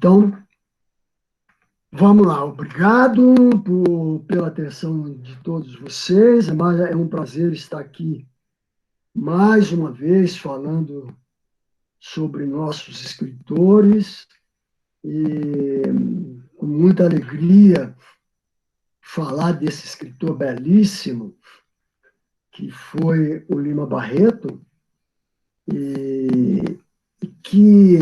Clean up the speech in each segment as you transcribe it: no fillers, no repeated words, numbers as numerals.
Então, vamos lá. Obrigado pela atenção de todos vocês. É um prazer estar aqui mais uma vez falando sobre nossos escritores e com muita alegria falar desse escritor belíssimo que foi o Lima Barreto e que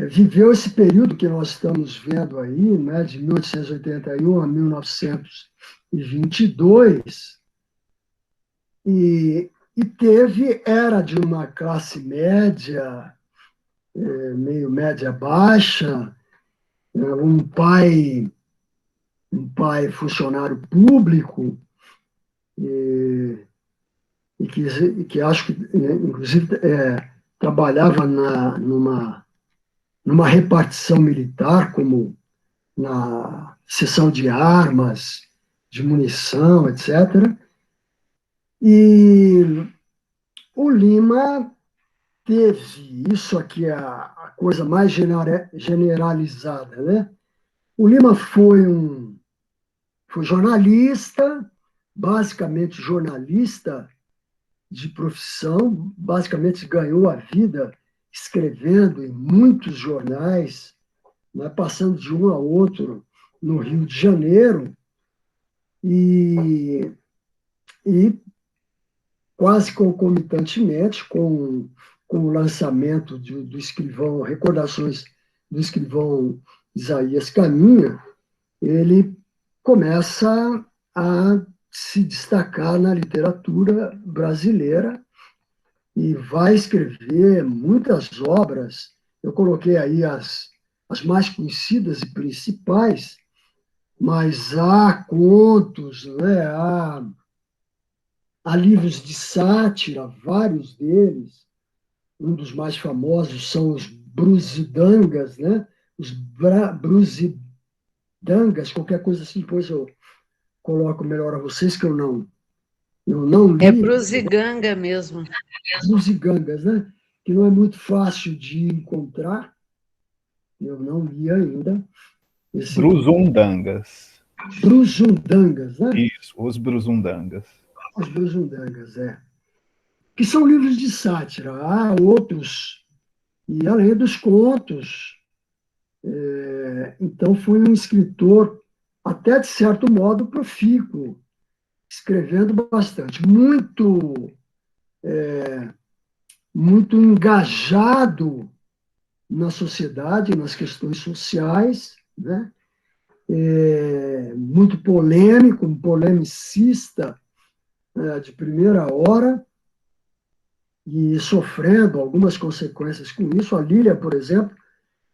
viveu esse período que nós estamos vendo aí, né, de 1881 a 1922, e era de uma classe média, meio média baixa, um pai funcionário público, e que acho que, inclusive, trabalhava numa repartição militar, como na seção de armas, de munição, etc. E o Lima teve, isso aqui é a coisa mais generalizada, né? O Lima foi jornalista, basicamente jornalista de profissão, basicamente ganhou a vida escrevendo em muitos jornais, né, passando de um a outro no Rio de Janeiro, e quase concomitantemente com o lançamento do escrivão, Recordações do Escrivão Isaías Caminha, ele começa a se destacar na literatura brasileira e vai escrever muitas obras. Eu coloquei aí as mais conhecidas e principais, mas há contos, né? Há livros de sátira, vários deles. Um dos mais famosos são os Brusidangas, né? Os Brusidangas, qualquer coisa assim, depois eu coloco melhor a vocês, que eu não É li. Brusiganga mesmo. Brusigangas, né? Que não é muito fácil de encontrar, eu não li ainda. Brusundangas. Brusundangas, né? Isso, os Brusundangas. Os Brusundangas, que são livros de sátira. Há outros, e além dos contos. Então, foi um escritor, até de certo modo, profícuo, escrevendo bastante, muito engajado na sociedade, nas questões sociais, né? Muito polêmico, um polemicista, de primeira hora, e sofrendo algumas consequências com isso. A Lília, por exemplo,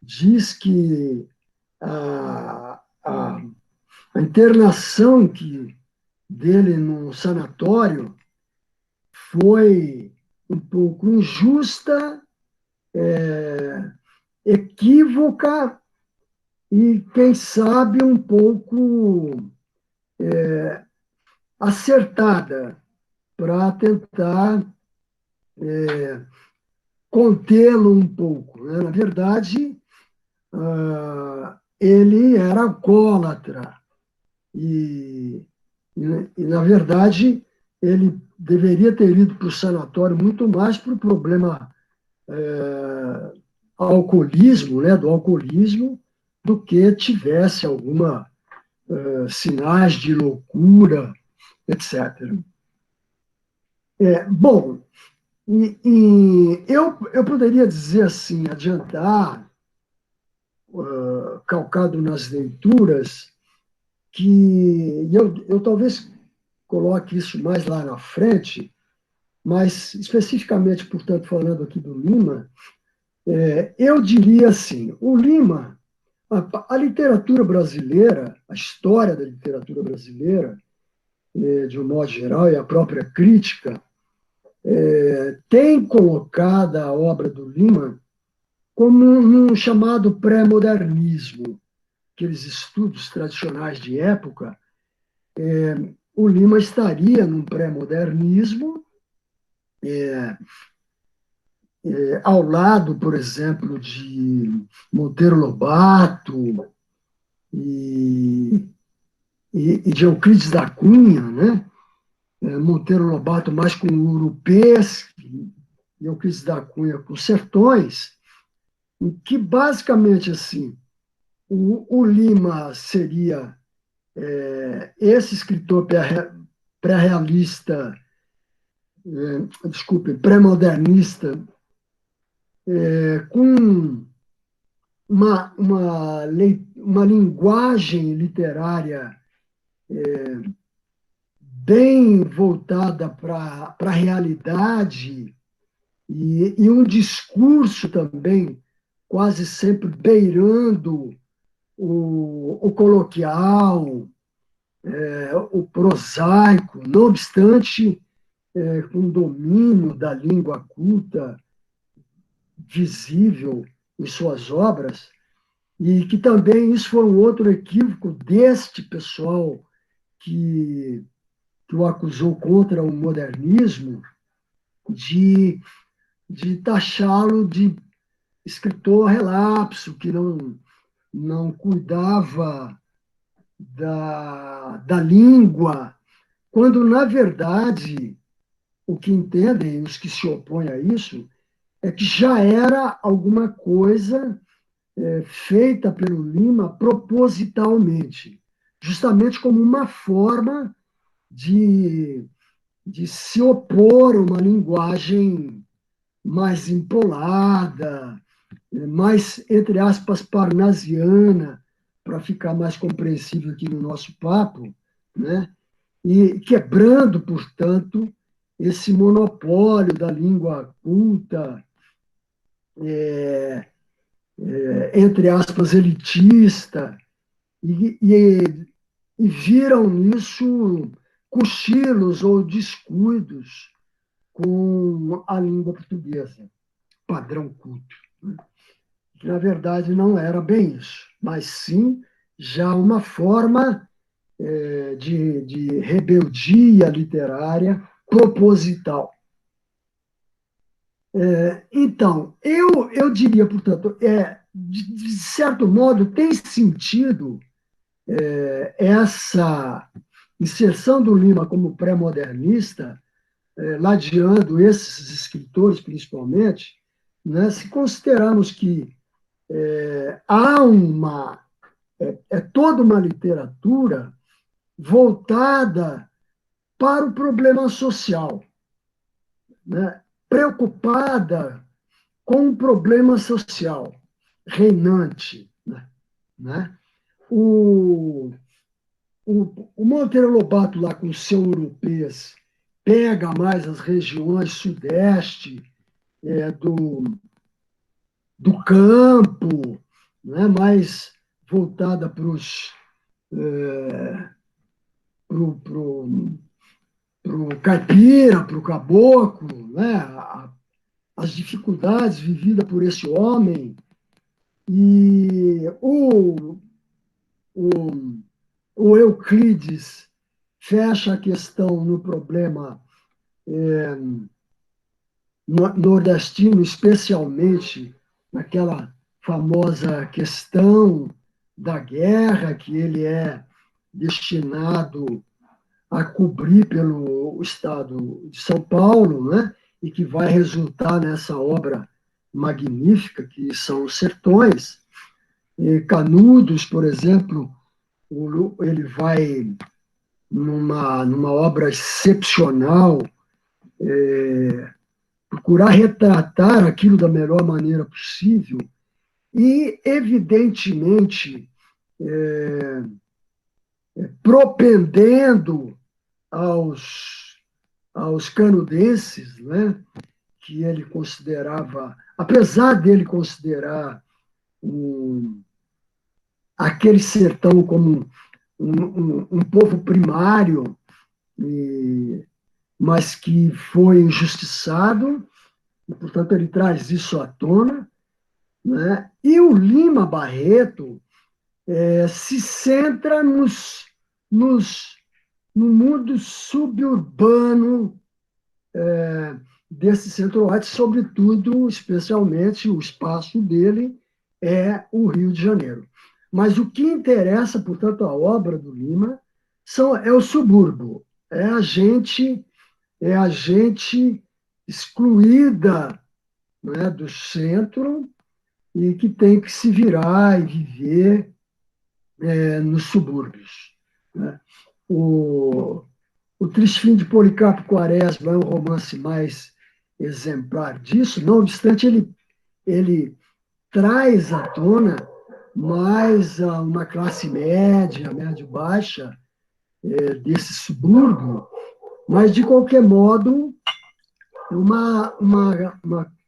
diz que a internação dele no sanatório foi um pouco injusta, equívoca e, quem sabe, um pouco acertada para tentar contê-lo um pouco, né? Na verdade, ele era alcoólatra e, na verdade, ele deveria ter ido para o sanatório muito mais para o problema alcoolismo, né, do alcoolismo, do que tivesse alguma sinais de loucura, etc. Bom, eu poderia dizer assim, adiantar, calcado nas leituras, que eu talvez coloque isso mais lá na frente, mas especificamente, portanto, falando aqui do Lima, eu diria assim, o Lima, a literatura brasileira, a história da literatura brasileira, de um modo geral, e a própria crítica, tem colocado a obra do Lima como um chamado pré-modernismo, aqueles estudos tradicionais de época. O Lima estaria num pré-modernismo, ao lado, por exemplo, de Monteiro Lobato e, e de Euclides da Cunha, né? Monteiro Lobato mais com Urupês, e Euclides da Cunha com Sertões, em que basicamente assim, o Lima seria esse escritor pré-realista, desculpe, pré-modernista, com uma linguagem literária bem voltada para a realidade e um discurso também quase sempre beirando o coloquial, o prosaico, não obstante, com domínio da língua culta visível em suas obras, e que também isso foi um outro equívoco deste pessoal que o acusou contra o modernismo, de, de taxá-lo de escritor relapso, que não cuidava da língua, quando, na verdade, o que entendem os que se opõem a isso é que já era alguma coisa feita pelo Lima propositalmente, justamente como uma forma de, de se opor a uma linguagem mais empolada, mais, entre aspas, parnasiana, para ficar mais compreensível aqui no nosso papo, né? E quebrando, portanto, esse monopólio da língua culta, entre aspas, elitista, e viram nisso cochilos ou descuidos com a língua portuguesa, padrão culto. Né? Que, na verdade, não era bem isso, mas sim já uma forma de rebeldia literária proposital. Então, eu diria, portanto, de certo modo, tem sentido essa inserção do Lima como pré-modernista, ladeando esses escritores, principalmente, né, se considerarmos que há toda uma literatura voltada para o problema social, né, preocupada com o problema social reinante. Né? O, o Monteiro Lobato, lá com o seu Urupês, pega mais as regiões sudeste do campo, né? Mais voltada para o caipira, para o caboclo, né? As dificuldades vividas por esse homem. E o, o Euclides fecha a questão no problema nordestino, especialmente naquela famosa questão da guerra que ele é destinado a cobrir pelo estado de São Paulo, né? E que vai resultar nessa obra magnífica que são os Sertões. E Canudos, por exemplo, ele vai numa obra excepcional procurar retratar aquilo da melhor maneira possível e, evidentemente, propendendo aos canudenses, né, que ele considerava, apesar dele considerar aquele sertão como um povo primário, mas que foi injustiçado, e, portanto, ele traz isso à tona. Né? E o Lima Barreto se centra no mundo suburbano desse Centro-Oeste, sobretudo, especialmente, o espaço dele é o Rio de Janeiro. Mas o que interessa, portanto, a obra do Lima é o subúrbio, é a gente excluída, né, do centro e que tem que se virar e viver nos subúrbios, né? O, o Triste Fim de Policarpo Quaresma é um romance mais exemplar disso, não obstante ele traz à tona mais uma classe média, médio-baixa, desse subúrbio, mas, de qualquer modo, uma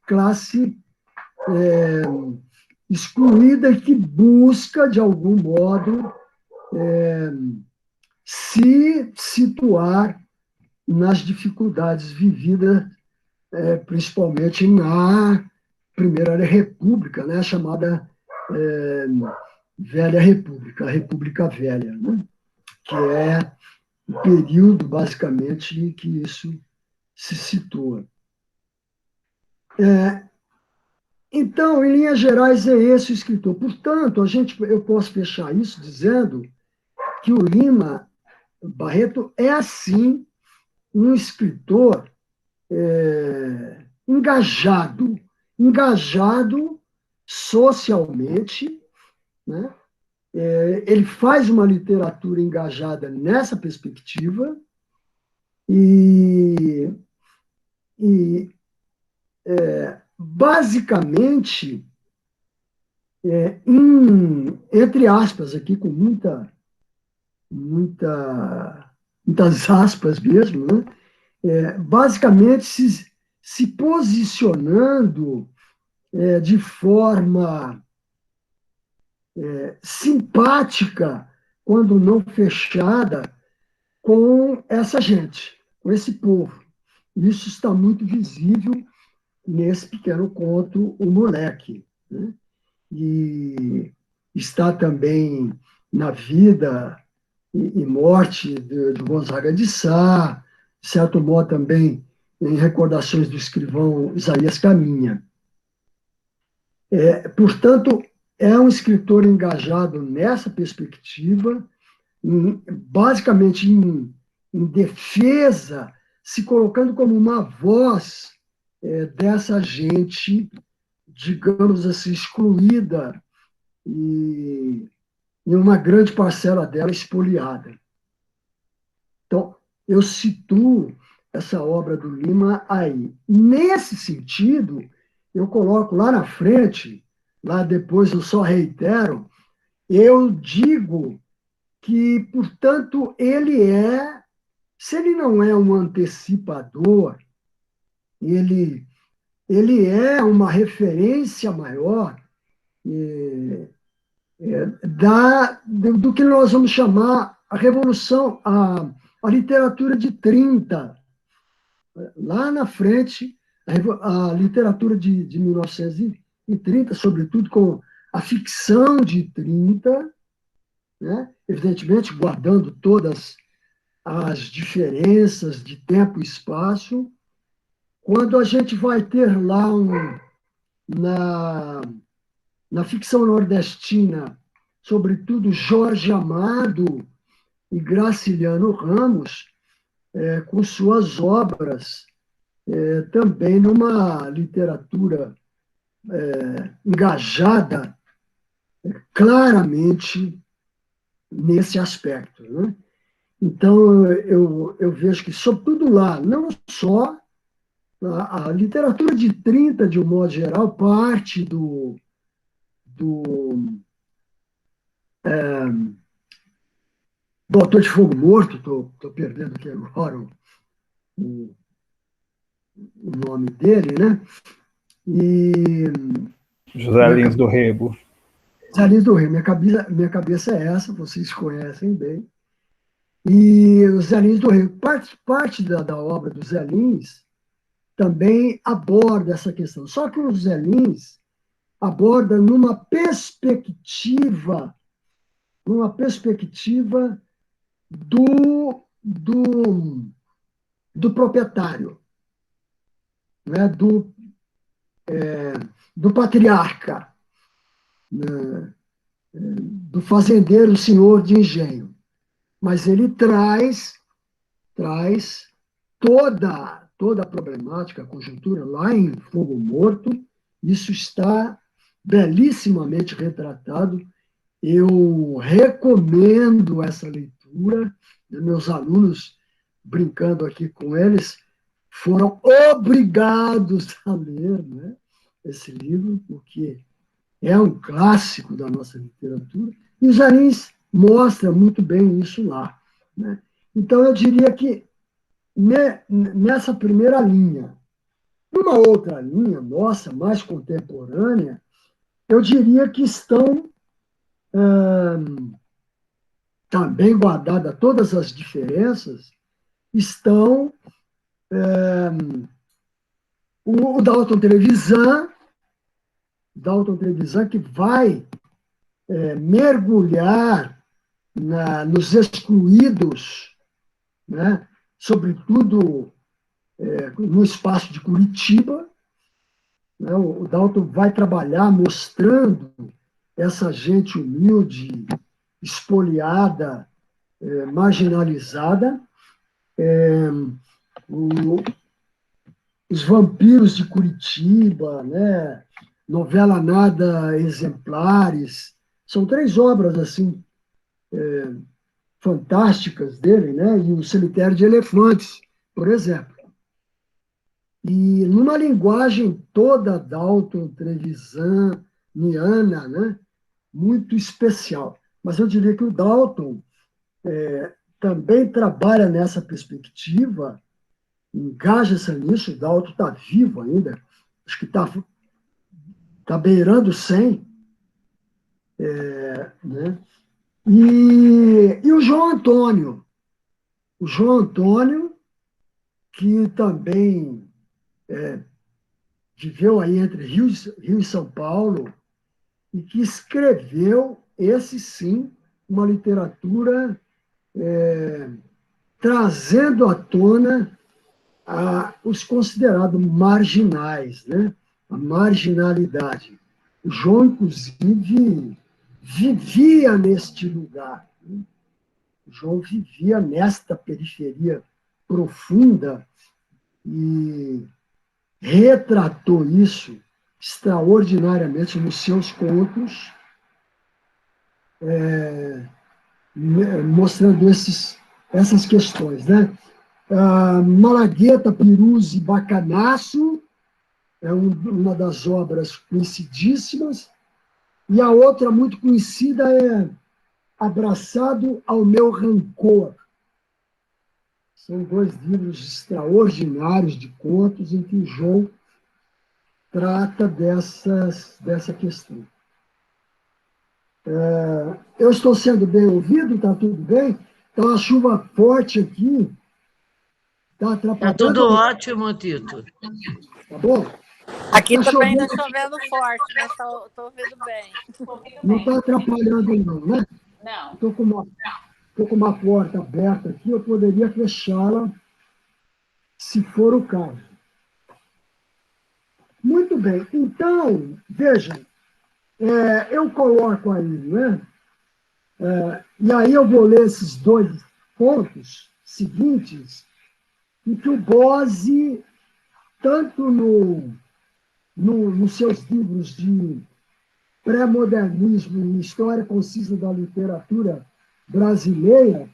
classe excluída e que busca, de algum modo, se situar nas dificuldades vividas, principalmente na Primeira República, né, chamada Velha República, a República Velha, né, que é o período, basicamente, em que isso se situa. Então, em linhas gerais, é esse o escritor. Portanto, eu posso fechar isso dizendo que o Lima Barreto é, assim, um escritor engajado socialmente, né? Ele faz uma literatura engajada nessa perspectiva e, e basicamente, entre aspas, aqui com muitas aspas mesmo, né? Basicamente se posicionando de forma simpática, quando não fechada, com essa gente, com esse povo. Isso está muito visível nesse pequeno conto, O Moleque, né? E está também na vida e morte de Gonzaga de Sá, de certo modo também em Recordações do Escrivão Isaías Caminha. Portanto, é um escritor engajado nessa perspectiva, basicamente em defesa, se colocando como uma voz dessa gente, digamos assim, excluída e uma grande parcela dela expoliada. Então, eu situo essa obra do Lima aí. Nesse sentido, eu coloco lá na frente, lá depois eu só reitero, eu digo que, portanto, se ele não é um antecipador, ele é uma referência maior do que nós vamos chamar a revolução, a literatura de 30. Lá na frente, a literatura de 1930, sobretudo com a ficção de 30, né? Evidentemente guardando todas as diferenças de tempo e espaço, quando a gente vai ter lá na ficção nordestina, sobretudo Jorge Amado e Graciliano Ramos, com suas obras, também numa literatura engajada claramente nesse aspecto, né? Então, eu vejo que, sobretudo lá, não só a literatura de 30, de um modo geral, parte do Autor de Fogo Morto, estou perdendo aqui agora o nome dele, né? E José Lins do Rego. José Lins do Rego, minha cabeça é essa, vocês conhecem bem. E o Zé Lins do Rego, parte da obra do Zé Lins também aborda essa questão. Só que o Zé Lins aborda numa perspectiva do proprietário. né, do patriarca, né, do fazendeiro senhor de engenho. Mas ele traz toda a problemática, a conjuntura lá em Fogo Morto. Isso está belíssimamente retratado. Eu recomendo essa leitura. Meus alunos, brincando aqui com eles, foram obrigados a ler, né, esse livro, porque é um clássico da nossa literatura, e o Zarins mostra muito bem isso lá, né? Então, eu diria que nessa primeira linha. Numa outra linha nossa, mais contemporânea, eu diria que estão também guardadas todas as diferenças, estão o Dalton Trevisan, que vai mergulhar nos excluídos, né? Sobretudo no espaço de Curitiba, né? O Dalton vai trabalhar mostrando essa gente humilde, espoliada, marginalizada, os vampiros de Curitiba, né? Novela Nada Exemplares, são 3 obras assim fantásticas dele, né? E o Cemitério de Elefantes, por exemplo. E numa linguagem toda Dalton, Trevisan, Niana, né? Muito especial. Mas eu diria que o Dalton também trabalha nessa perspectiva, engaja-se nisso. O Dalton está vivo ainda, acho que está beirando 100, né? E o João Antônio, que também viveu aí entre Rio e São Paulo, e que escreveu, esse sim, uma literatura trazendo à tona os considerados marginais, né? A marginalidade. O João, inclusive, vivia neste lugar, né? O João vivia nesta periferia profunda e retratou isso extraordinariamente nos seus contos, mostrando essas questões, né? Malagueta, Piruzzi, Bacanaço é uma das obras conhecidíssimas, e a outra muito conhecida é Abraçado ao Meu Rancor. São 2 livros extraordinários de contos em que o João trata dessa questão. Eu estou sendo bem ouvido? Está tudo bem? Então, a chuva forte aqui está atrapalhando. Está tudo ótimo, Tito. Tá bom? Aqui também está chovendo forte, mas estou ouvindo bem. Não está atrapalhando, não, né? Não. Estou com uma porta aberta aqui, eu poderia fechá-la, se for o caso. Muito bem. Então, vejam, eu coloco aí, né? E aí eu vou ler esses 2 pontos seguintes, em que o Bose, tanto nos seus livros de pré-modernismo e história concisa da literatura brasileira,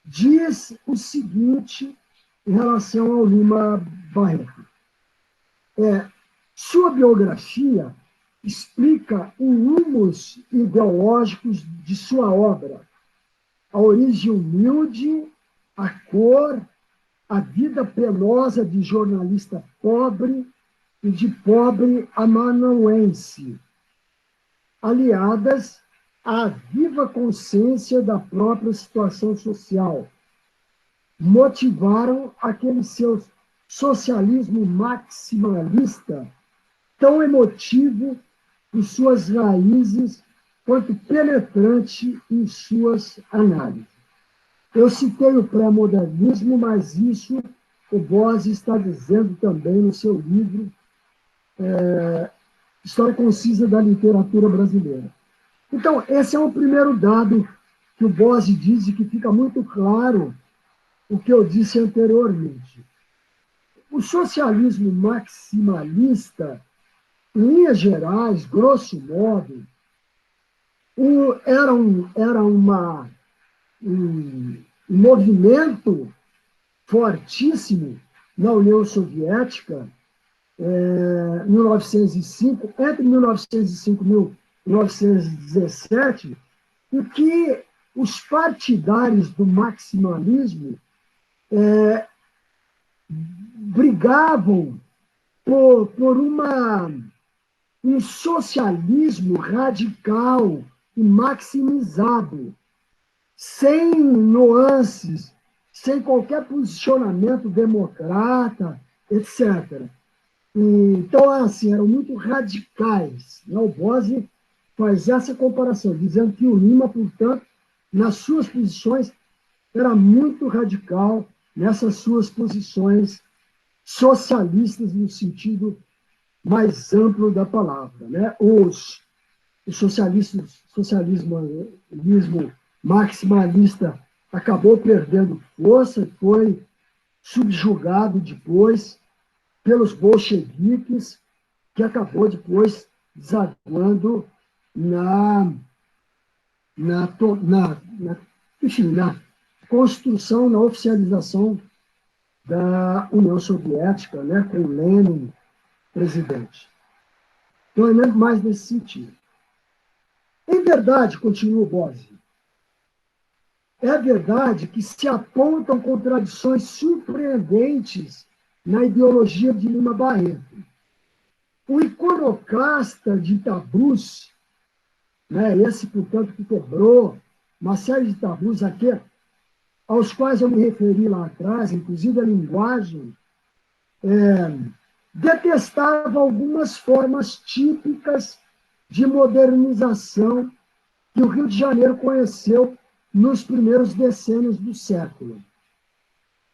diz o seguinte em relação ao Lima Barreto. Sua biografia explica os rumos ideológicos de sua obra, a origem humilde, a cor, a vida penosa de jornalista pobre e de pobre amanuense, aliadas à viva consciência da própria situação social, motivaram aquele seu socialismo maximalista, tão emotivo em suas raízes quanto penetrante em suas análises. Eu citei o pré-modernismo, mas isso o Bose está dizendo também no seu livro História Concisa da Literatura Brasileira. Então, esse é o primeiro dado que o Bose diz e que fica muito claro o que eu disse anteriormente. O socialismo maximalista, em linhas gerais, grosso modo, era um movimento fortíssimo na União Soviética, 1905, entre 1905 e 1917, em que os partidários do maximalismo brigavam por um socialismo radical e maximizado, sem nuances, sem qualquer posicionamento democrata, etc. Então, assim, eram muito radicais. O Bose faz essa comparação, dizendo que o Lima, portanto, nas suas posições, era muito radical nessas suas posições socialistas no sentido mais amplo da palavra. O socialismo maximalista acabou perdendo força, foi subjugado depois pelos bolcheviques, que acabou depois desaguando enfim, na construção, na oficialização da União Soviética, com Lenin presidente. Então, é mais nesse sentido. Em verdade, continua o Bose, é verdade que se apontam contradições surpreendentes na ideologia de Lima Barreto. O iconoclasta de tabus, esse, portanto, que quebrou uma série de tabus aqui, aos quais eu me referi lá atrás, inclusive a linguagem, detestava algumas formas típicas de modernização que o Rio de Janeiro conheceu nos primeiros decênios do século.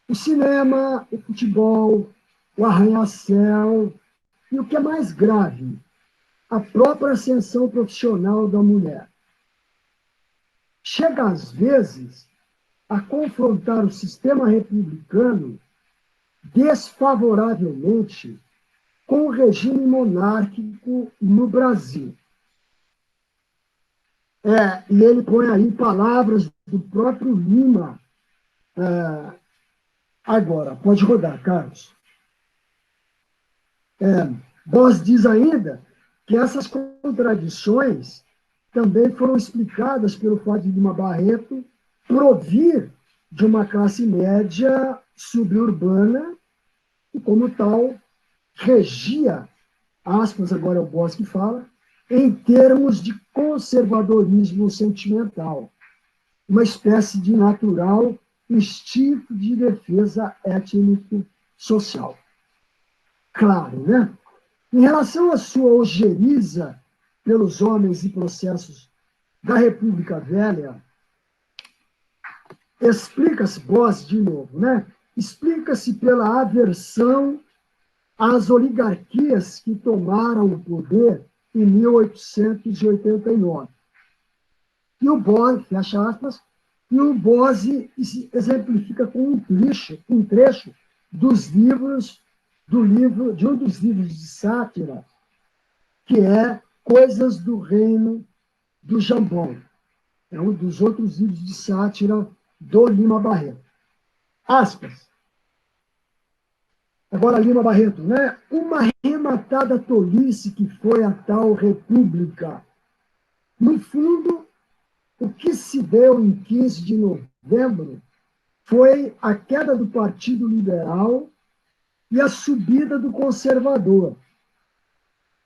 O cinema, o futebol, o arranha-céu e, o que é mais grave, a própria ascensão profissional da mulher. Chega, às vezes, a confrontar o sistema republicano desfavoravelmente com o regime monárquico no Brasil. E ele põe aí palavras do próprio Lima. Agora, pode rodar, Carlos. Bose diz ainda que essas contradições também foram explicadas pelo fato de Lima Barreto provir de uma classe média suburbana e, como tal, regia, aspas, agora é o Bose que fala, em termos de conservadorismo sentimental, uma espécie de natural instinto de defesa étnico-social. Claro, né? Em relação à sua ojeriza pelos homens e processos da República Velha, explica-se, Bose de novo, explica-se pela aversão às oligarquias que tomaram o poder em 1889. E o Bose, fecha aspas, e o Bose exemplifica com um trecho de um dos livros de sátira, que é Coisas do Reino do Jambon. É um dos outros livros de sátira do Lima Barreto. Aspas. Agora, Lima Barreto, uma rematada tolice que foi a tal república. No fundo, o que se deu em 15 de novembro foi a queda do Partido Liberal e a subida do conservador,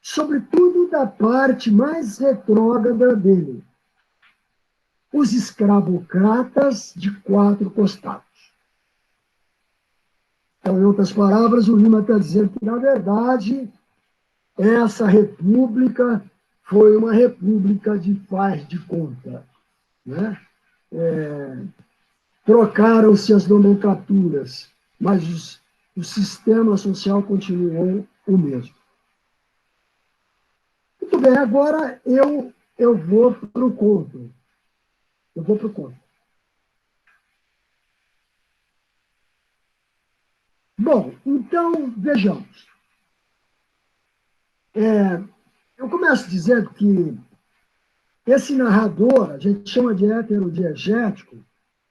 sobretudo da parte mais retrógrada dele, os escravocratas de quatro costados. Então, em outras palavras, o Lima está dizendo que, na verdade, essa república foi uma república de faz de conta. Trocaram-se as nomenclaturas, mas o sistema social continuou o mesmo. Muito bem, agora eu vou para o conto. Eu vou para o conto. Bom, então, vejamos. Eu começo dizendo que esse narrador, a gente chama de heterodiegético,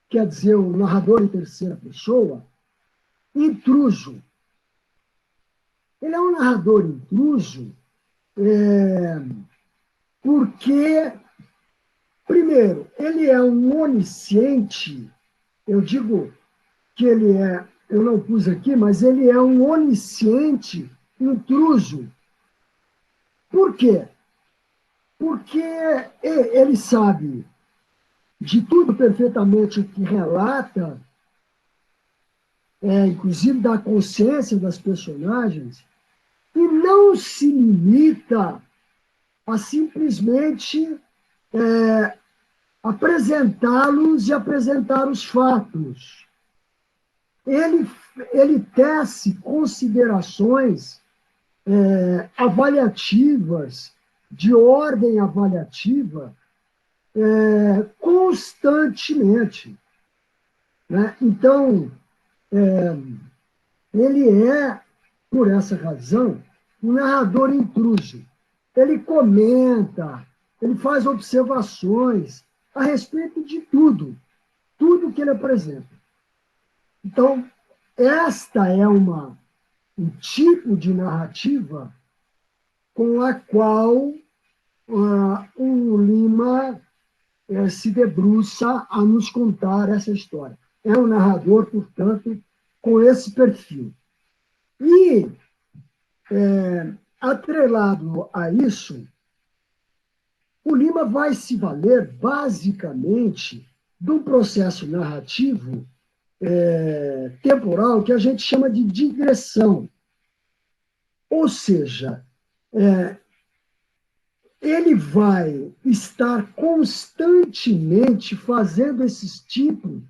quer dizer, o narrador em terceira pessoa, intruso. Ele é um narrador intruso porque, primeiro, ele é um onisciente, eu digo que ele é, eu não pus aqui, mas ele é um onisciente intruso. Por quê? Porque ele sabe de tudo perfeitamente o que relata, inclusive da consciência das personagens, e não se limita a simplesmente apresentá-los e apresentar os fatos. Ele tece considerações avaliativas, de ordem avaliativa, constantemente. Né? Então, ele é, por essa razão, um narrador intruso. Ele comenta, ele faz observações a respeito de tudo que ele apresenta. Então, esta é um tipo de narrativa com a qual o Lima se debruça a nos contar essa história. É um narrador, portanto, com esse perfil. E, atrelado a isso, o Lima vai se valer, basicamente, de um processo narrativo temporal que a gente chama de digressão. Ou seja, ele vai estar constantemente fazendo esses tipos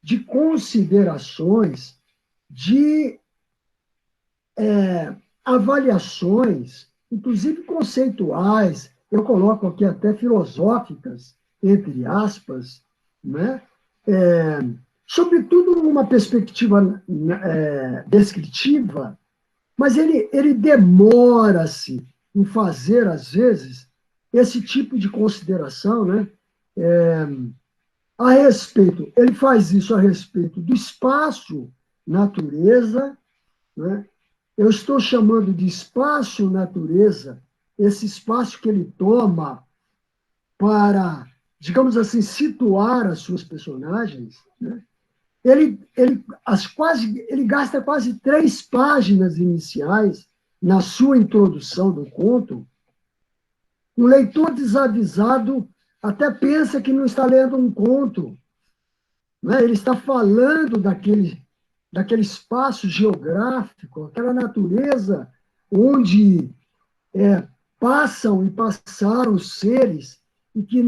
de considerações, de avaliações, inclusive conceituais, eu coloco aqui até filosóficas, entre aspas, né? Sobretudo numa perspectiva descritiva, mas ele demora-se em fazer, às vezes, esse tipo de consideração, né? A respeito, ele faz isso a respeito do espaço, natureza, né? Eu estou chamando de espaço, natureza, esse espaço que ele toma para, digamos assim, situar as suas personagens, né? Ele gasta quase 3 páginas iniciais na sua introdução do conto. Um leitor desavisado até pensa que não está lendo um conto, né? Ele está falando daquele espaço geográfico, aquela natureza onde passam e passaram os seres e que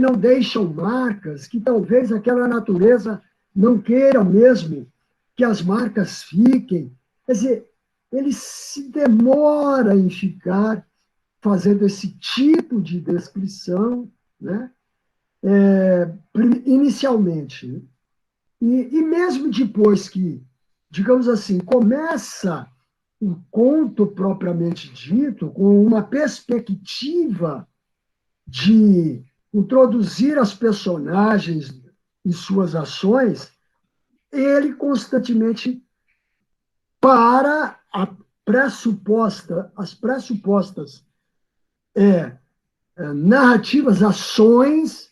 não deixam marcas, que talvez aquela natureza não queira mesmo que as marcas fiquem. Quer dizer, ele se demora em ficar fazendo esse tipo de descrição, né? Inicialmente. E mesmo depois que, digamos assim, começa um conto propriamente dito, com uma perspectiva de introduzir as personagens em suas ações, ele constantemente para as pressupostas narrativas, ações,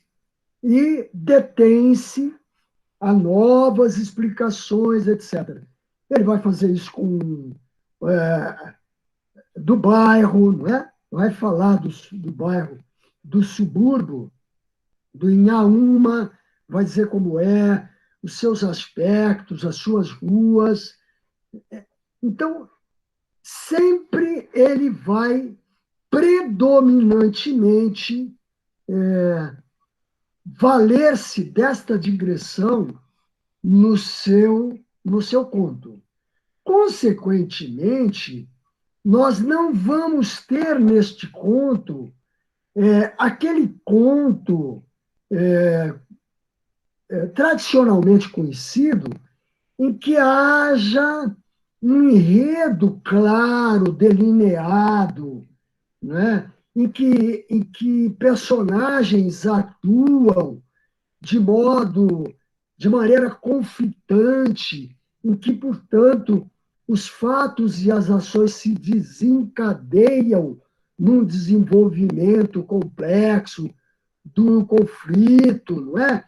e detém-se a novas explicações, etc. Ele vai fazer isso com do bairro, não é? Vai falar do bairro, do subúrbio, do Inhaúma, vai dizer como é, os seus aspectos, as suas ruas. Então, sempre ele vai predominantemente valer-se desta digressão no seu conto. consequentemente, nós não vamos ter neste conto aquele conto tradicionalmente conhecido em que haja um enredo claro, delineado, né? em que personagens atuam de maneira conflitante, em que, portanto, os fatos e as ações se desencadeiam num desenvolvimento complexo do conflito, não é?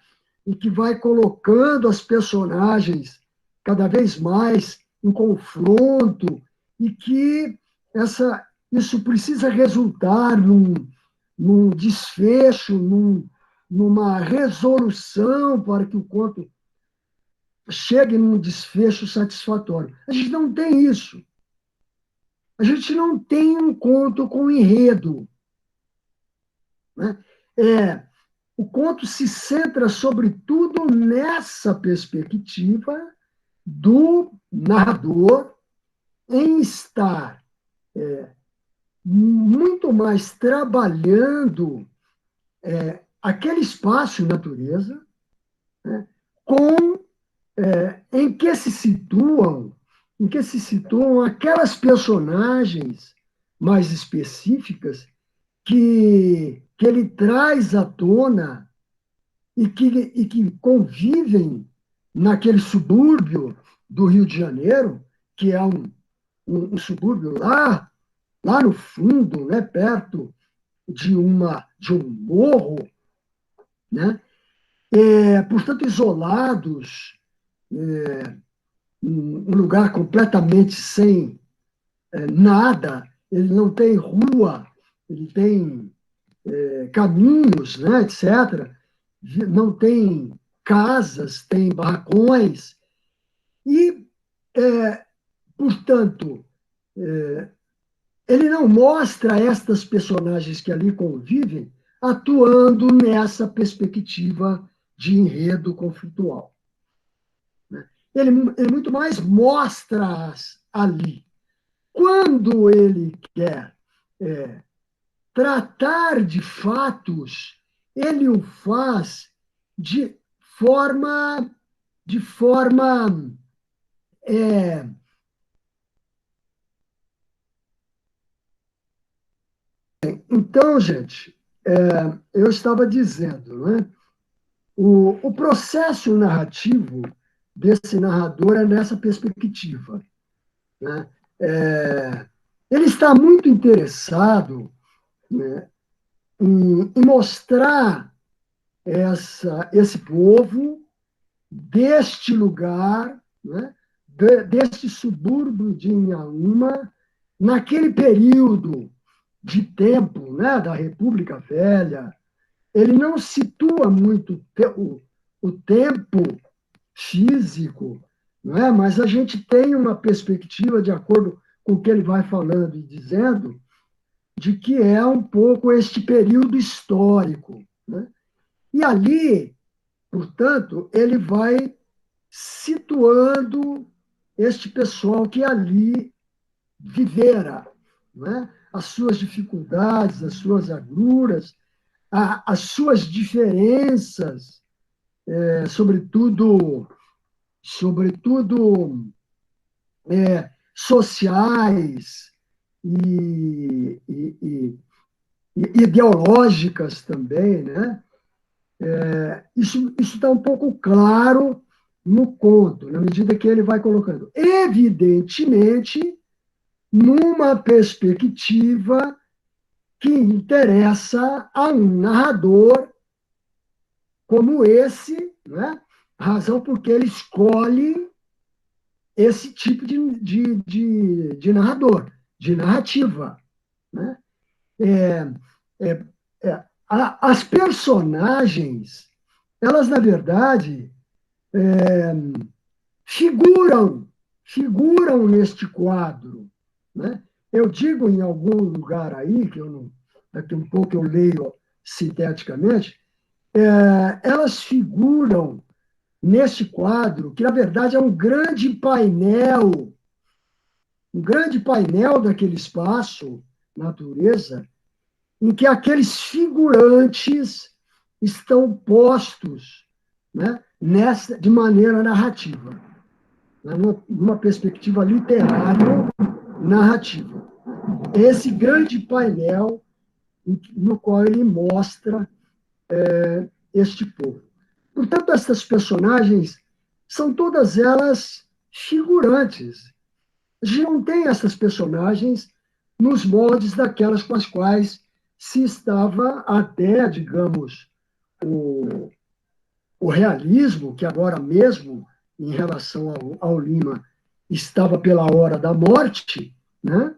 E que vai colocando as personagens cada vez mais em confronto e que isso precisa resultar num desfecho, numa resolução para que o conto chegue num desfecho satisfatório. A gente não tem isso. A gente não tem um conto com enredo, né? O conto se centra, sobretudo, nessa perspectiva do narrador em estar muito mais trabalhando aquele espaço natureza, né, em que se situam aquelas personagens mais específicas que ele traz à tona e que convivem naquele subúrbio do Rio de Janeiro, que é um subúrbio lá no fundo, né, perto de um morro, né? Portanto, isolados, um lugar completamente sem nada, ele não tem rua, ele tem caminhos, né, etc. Não tem casas, tem barracões, e, portanto, ele não mostra estas personagens que ali convivem atuando nessa perspectiva de enredo conflitual. Ele muito mais mostra-as ali. Quando ele quer tratar de fatos, ele o faz de forma então, gente, eu estava dizendo, né? O processo narrativo desse narrador é nessa perspectiva, né? Ele está muito interessado, né, em mostrar esse povo deste lugar, né, deste subúrbio de Inhaúma, naquele período de tempo, né, da República Velha. Ele não situa muito o tempo físico, não é? Mas a gente tem uma perspectiva, de acordo com o que ele vai falando e dizendo, de que é um pouco este período histórico, né? E ali, portanto, ele vai situando este pessoal que ali vivera, né? As suas dificuldades, as suas agruras, as suas diferenças, sobretudo sociais e ideológicas também, né? Isso está um pouco claro no conto, na medida que ele vai colocando. Evidentemente, numa perspectiva que interessa a um narrador como esse, né? A razão por que ele escolhe esse tipo de narrador, de narrativa, né? As personagens, elas, na verdade, figuram neste quadro, né? Eu digo em algum lugar aí, que eu não, daqui a um pouco eu leio sinteticamente, elas figuram neste quadro, que, na verdade, é um grande painel um grande painel daquele espaço, natureza, em que aqueles figurantes estão postos, né, de maneira narrativa, né, numa perspectiva literário-narrativa. Esse grande painel no qual ele mostra este povo. Portanto, essas personagens são todas elas figurantes. A gente não tem essas personagens nos moldes daquelas com as quais se estava até, digamos, o realismo, que agora mesmo, em relação ao Lima, estava pela hora da morte, né?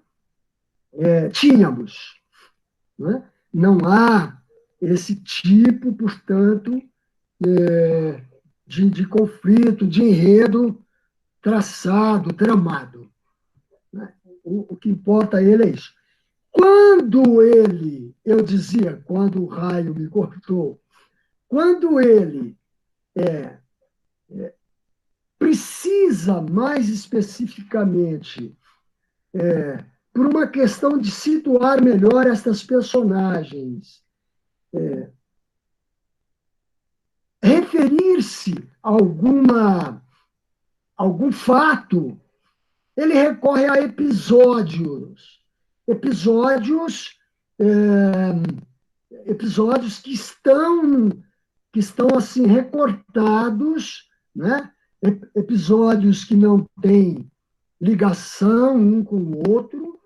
Tínhamos. Né? Não há esse tipo, portanto, de conflito, de enredo traçado, tramado. Né? O que importa a ele é isso. Quando ele, eu dizia, quando o raio me cortou, quando ele precisa mais especificamente, por uma questão de situar melhor estas personagens, referir-se a algum fato, ele recorre a episódios. Episódios que estão assim recortados, né? Episódios que não têm ligação um com o outro.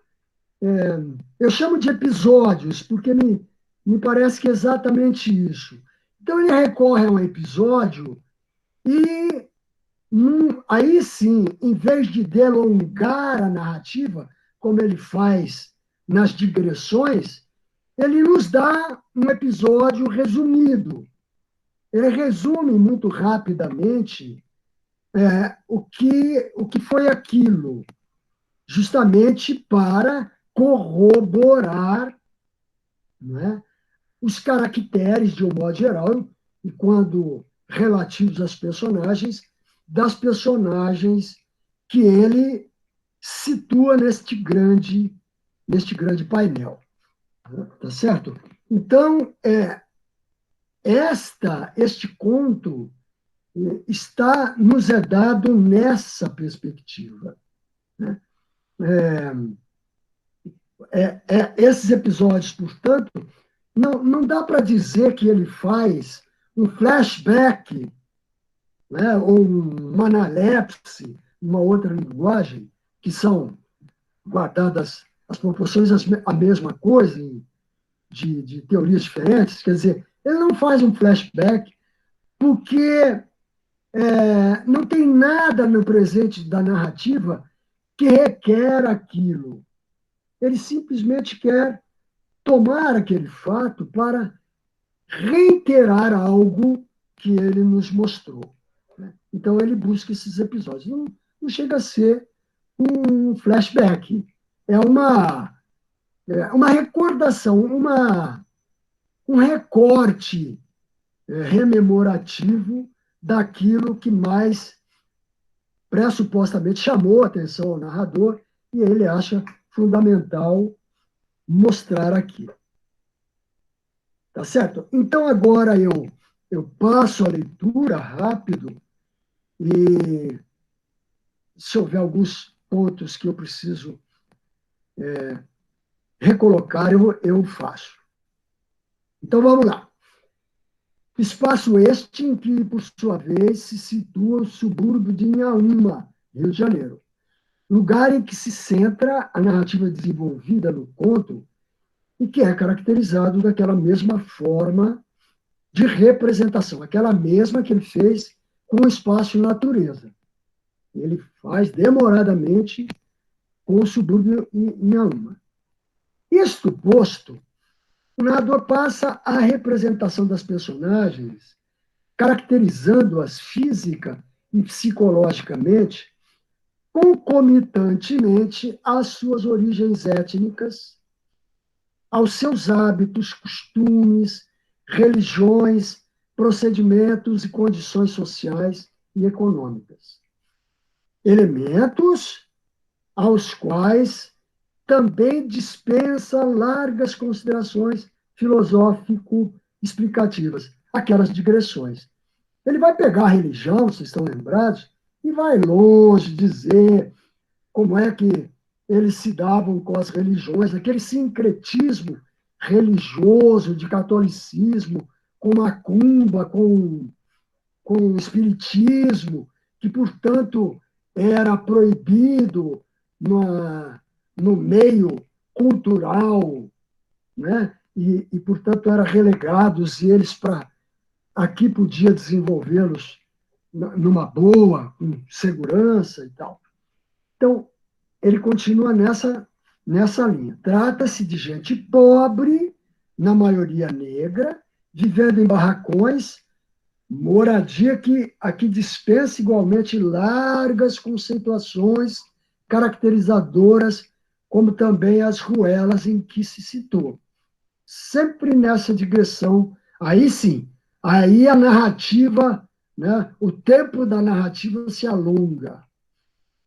Eu chamo de episódios porque me parece que é exatamente isso. Então, ele recorre a um episódio e, aí sim, em vez de delongar a narrativa, como ele faz nas digressões, ele nos dá um episódio resumido. Ele resume muito rapidamente o que foi aquilo, justamente para corroborar, né, os caracteres, de um modo geral, e quando relativos às personagens, das personagens que ele situa neste grande painel. Tá certo? Então, este conto nos é dado nessa perspectiva. Né? Esses episódios, portanto, não dá para dizer que ele faz um flashback, né, ou uma analepse, uma outra linguagem, que são guardadas as proporções a mesma coisa, de teorias diferentes. Quer dizer, ele não faz um flashback porque não tem nada no presente da narrativa que requer aquilo. Ele simplesmente quer tomar aquele fato para reiterar algo que ele nos mostrou. Né? Então, ele busca esses episódios. Não chega a ser um flashback. É uma recordação, um recorte rememorativo daquilo que mais pressupostamente chamou a atenção ao narrador e ele acha fundamental mostrar aqui. Tá certo? Então, agora eu passo a leitura rápido e, se houver alguns pontos que eu preciso recolocar, eu faço. Então, vamos lá. Espaço este em que, por sua vez, se situa o subúrbio de Inhaúma, Rio de Janeiro, lugar em que se centra a narrativa desenvolvida no conto e que é caracterizado daquela mesma forma de representação, aquela mesma que ele fez com o espaço e natureza. Ele faz demoradamente com o subúrbio em Inhaúma. Isto posto, o narrador passa à representação das personagens, caracterizando-as física e psicologicamente, concomitantemente às suas origens étnicas, aos seus hábitos, costumes, religiões, procedimentos e condições sociais e econômicas. Elementos aos quais também dispensa largas considerações filosófico-explicativas, aquelas digressões. Ele vai pegar a religião, vocês estão lembrados, e vai longe dizer como é que eles se davam com as religiões, aquele sincretismo religioso de catolicismo, com macumba, com o espiritismo, que, portanto, era proibido no meio cultural, né? Portanto, era relegados e eles aqui podia desenvolvê-los numa boa, com segurança e tal. Então, ele continua nessa linha. Trata-se de gente pobre, na maioria negra, vivendo em barracões, moradia que aqui dispensa igualmente largas conceituações caracterizadoras, como também as ruelas em que se citou. Sempre nessa digressão, aí sim, aí a narrativa, né, o tempo da narrativa se alonga.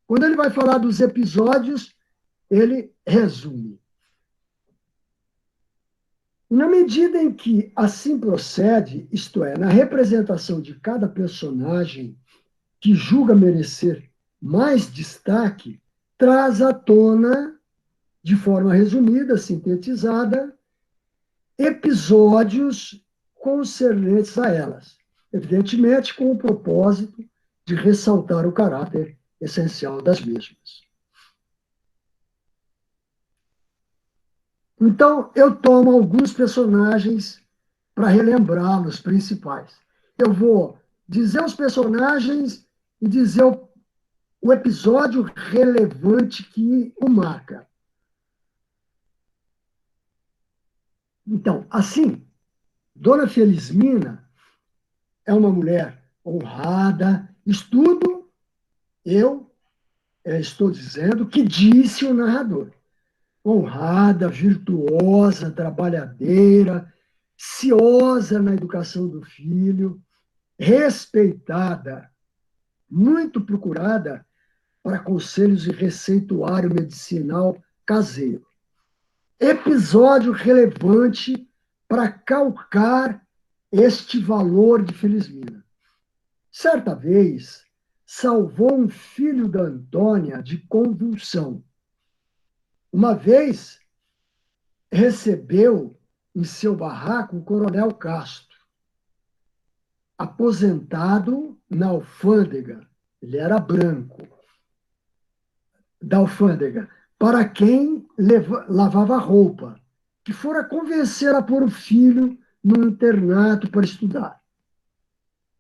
Quando ele vai falar dos episódios, ele resume. Na medida em que assim procede, isto é, na representação de cada personagem que julga merecer mais destaque, traz à tona, de forma resumida, sintetizada, episódios concernentes a elas, evidentemente com o propósito de ressaltar o caráter essencial das mesmas. Então, eu tomo alguns personagens para relembrá-los principais. Eu vou dizer os personagens e dizer o episódio relevante que o marca. Então, assim, Dona Felizmina é uma mulher honrada, estudo, eu estou dizendo que disse o narrador. Honrada, virtuosa, trabalhadeira, ciosa na educação do filho, respeitada, muito procurada para conselhos de receituário medicinal caseiro. Episódio relevante para calcar este valor de Felizmina. Certa vez, salvou um filho da Antônia de convulsão. Uma vez, recebeu em seu barraco o coronel Castro, aposentado na alfândega, ele era branco, da alfândega, para quem lavava roupa, que fora convencer a pôr o filho no internato para estudar.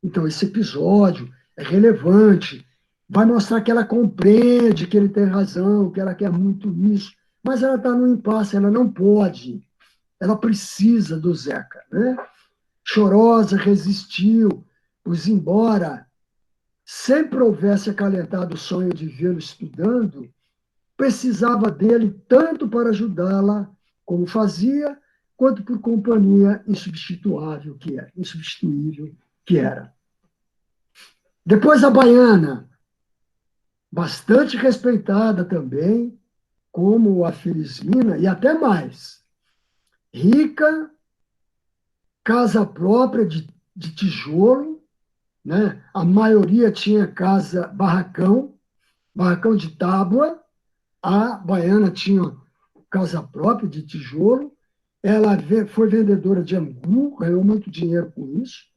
Então, esse episódio é relevante, vai mostrar que ela compreende que ele tem razão, que ela quer muito isso, mas ela está no impasse, ela não pode, ela precisa do Zeca, né? Chorosa, resistiu, pois embora sempre houvesse acalentado o sonho de vê-lo estudando, precisava dele tanto para ajudá-la, como fazia, quanto por companhia insubstituível que era. Depois a Baiana, bastante respeitada também, como a Felizmina, e até mais. Rica, casa própria de tijolo, né? A maioria tinha casa barracão de tábua, a Baiana tinha casa própria de tijolo, ela foi vendedora de angu, ganhou muito dinheiro com isso,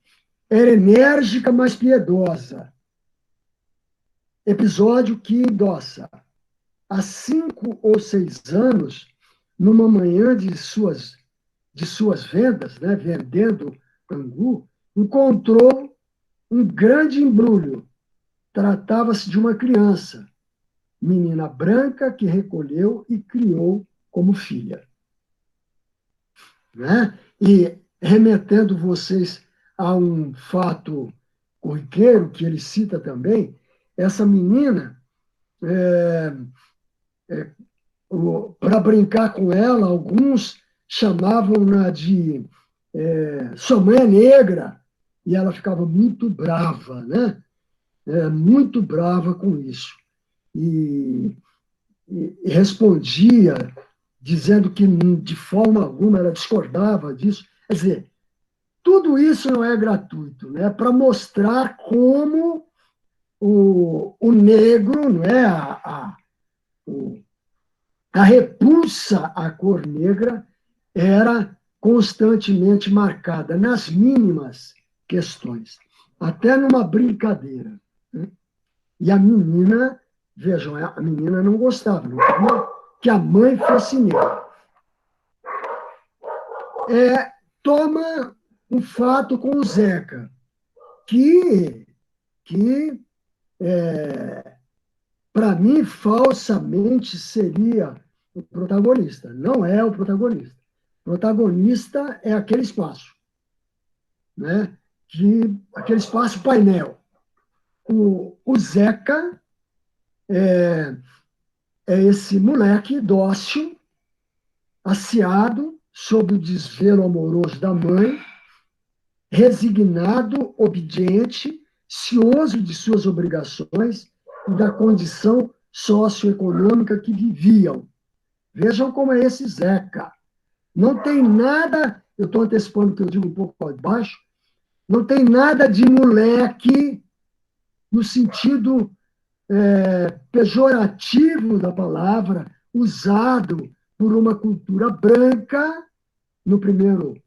era enérgica, mas piedosa. Episódio que endossa. Há 5 ou 6 anos, numa manhã de suas vendas, né, vendendo angu, encontrou um grande embrulho. Tratava-se de uma criança, menina branca que recolheu e criou como filha. Né? E remetendo vocês a um fato corriqueiro, que ele cita também, essa menina, para brincar com ela, alguns chamavam-na de sua mãe é negra, e ela ficava muito brava, né? Muito brava com isso. E e respondia dizendo que de forma alguma ela discordava disso. Quer dizer, tudo isso não é gratuito, né? Para mostrar como o negro, não é? A repulsa à cor negra era constantemente marcada nas mínimas questões, até numa brincadeira, né? E a menina, vejam, a menina não gostava, não queria que a mãe fosse negra. Toma um fato com o Zeca, que para mim, falsamente seria o protagonista. Não é o protagonista. O protagonista é aquele espaço, né? Aquele espaço painel. O Zeca é esse moleque dócil, aciado, sob o desvelo amoroso da mãe, resignado, obediente, cioso de suas obrigações e da condição socioeconômica que viviam. Vejam como é esse Zeca. Não tem nada, eu estou antecipando que eu digo um pouco abaixo, não tem nada de moleque no sentido pejorativo da palavra, usado por uma cultura branca, no primeiro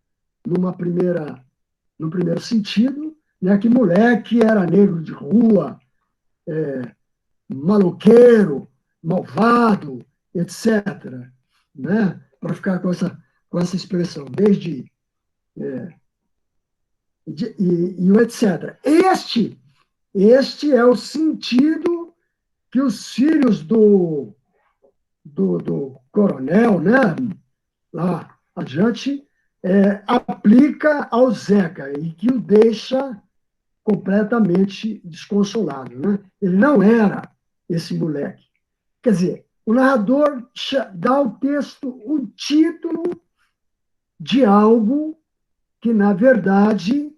sentido, né, que moleque era negro de rua, maloqueiro, malvado, etc. Né? Para ficar com essa expressão, desde e o etc. Este é o sentido que os filhos do coronel, né, lá adiante, aplica ao Zeca e que o deixa completamente desconsolado. Né? Ele não era esse moleque. Quer dizer, o narrador dá ao texto o título de algo que, na verdade,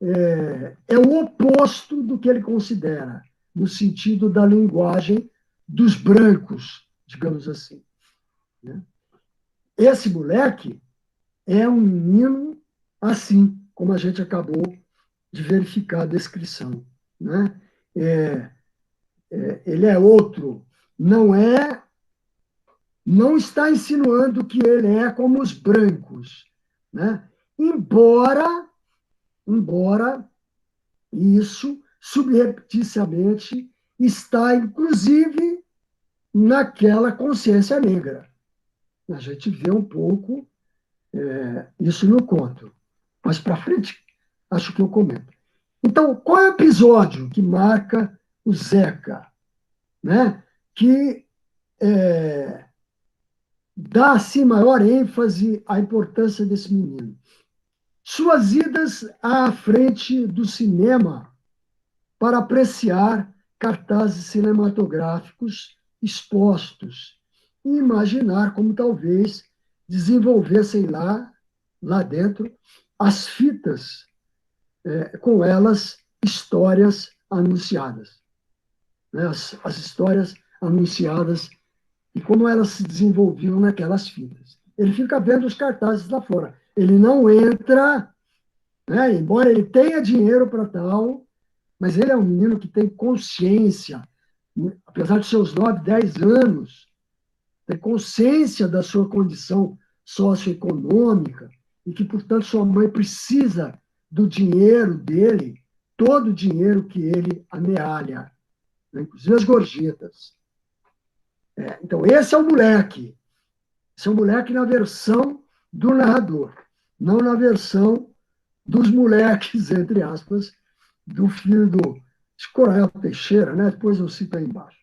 é o oposto do que ele considera, no sentido da linguagem dos brancos, digamos assim. Né? Esse moleque é um menino assim, como a gente acabou de verificar a descrição. Né? Ele é outro, não está insinuando que ele é como os brancos, né? Embora isso, subrepticiamente, está, inclusive, naquela consciência negra. A gente vê um pouco isso no conto. Mais para frente, acho que eu comento. Então, qual é o episódio que marca o Zeca? Né? Que dá assim, maior ênfase à importância desse menino. Suas idas à frente do cinema para apreciar cartazes cinematográficos expostos e imaginar como talvez desenvolvessem lá dentro as fitas, com elas histórias anunciadas. Né? As histórias anunciadas e como elas se desenvolviam naquelas fitas. Ele fica vendo os cartazes lá fora. Ele não entra, né? Embora ele tenha dinheiro para tal, mas ele é um menino que tem consciência, apesar de seus 9, 10 anos, tem consciência da sua condição socioeconômica e que, portanto, sua mãe precisa do dinheiro dele, todo o dinheiro que ele amealha, né? Inclusive as gorjetas. Então, esse é o moleque. Esse é o moleque na versão do narrador, não na versão dos moleques, entre aspas, do filho do Coronel Teixeira, né? Depois eu cito aí embaixo.